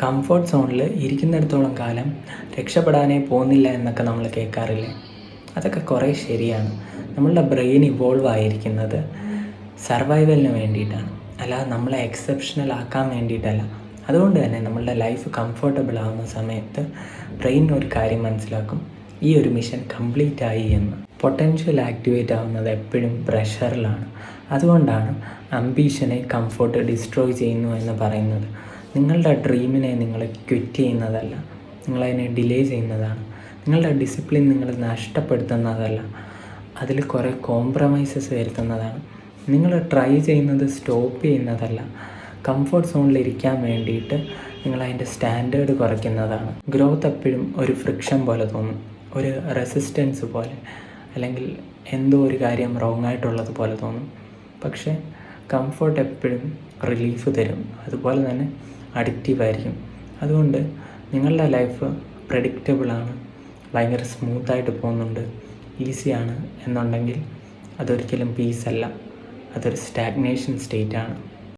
Comfort സോണിൽ ഇരിക്കുന്നിടത്തോളം കാലം രക്ഷപ്പെടാനേ പോകുന്നില്ല എന്നൊക്കെ നമ്മൾ കേൾക്കാറില്ലേ? അതൊക്കെ കുറേ ശരിയാണ്. നമ്മളുടെ ബ്രെയിൻ ഇവോൾവ് ആയിരിക്കുന്നത് സർവൈവലിന് വേണ്ടിയിട്ടാണ്, അല്ലാതെ നമ്മളെ എക്സെപ്ഷണൽ ആക്കാൻ വേണ്ടിയിട്ടല്ല. അതുകൊണ്ട് തന്നെ നമ്മളുടെ ലൈഫ് കംഫർട്ടബിൾ ആവുന്ന സമയത്ത് ബ്രെയിൻ ഒരു കാര്യം മനസ്സിലാക്കും, ഈ ഒരു മിഷൻ കംപ്ലീറ്റ് ആയി എന്ന്. പൊട്ടൻഷ്യൽ ആക്ടിവേറ്റ് ആവുന്നത് എപ്പോഴും പ്രഷറിലാണ്. അതുകൊണ്ടാണ് അംബീഷനെ കംഫർട്ട് ഡിസ്ട്രോയ് ചെയ്യുന്നു എന്ന് പറയുന്നത്. നിങ്ങളുടെ ഡ്രീമിനെ നിങ്ങൾ ക്വിറ്റ് ചെയ്യുന്നതല്ല, നിങ്ങളതിനെ ഡിലേ ചെയ്യുന്നതാണ്. നിങ്ങളുടെ ഡിസിപ്ലിൻ നിങ്ങൾ നഷ്ടപ്പെടുത്തുന്നതല്ല, അതിൽ കുറേ കോംപ്രമൈസസ് വരുത്തുന്നതാണ്. നിങ്ങൾ ട്രൈ ചെയ്യുന്നത് സ്റ്റോപ്പ് ചെയ്യുന്നതല്ല, കംഫർട്ട് സോണിലിരിക്കാൻ വേണ്ടിയിട്ട് നിങ്ങളതിൻ്റെ സ്റ്റാൻഡേർഡ് കുറയ്ക്കുന്നതാണ്. ഗ്രോത്ത് എപ്പോഴും ഒരു ഫ്രിക്ഷൻ പോലെ തോന്നും, ഒരു റെസിസ്റ്റൻസ് പോലെ, അല്ലെങ്കിൽ എന്തോ ഒരു കാര്യം റോങ് ആയിട്ടുള്ളത് പോലെ തോന്നും. പക്ഷേ കംഫർട്ട് എപ്പോഴും റിലീഫ് തരും, അതുപോലെ തന്നെ അഡിക്റ്റീവായിരിക്കും. അതുകൊണ്ട് നിങ്ങളുടെ ലൈഫ് പ്രഡിക്റ്റബിളാണ്, ഭയങ്കര സ്മൂത്തായിട്ട് പോകുന്നുണ്ട്, ഈസിയാണ് എന്നുണ്ടെങ്കിൽ അതൊരിക്കലും പീസല്ല, അതൊരു സ്റ്റാഗ്നേഷൻ സ്റ്റേറ്റാണ്.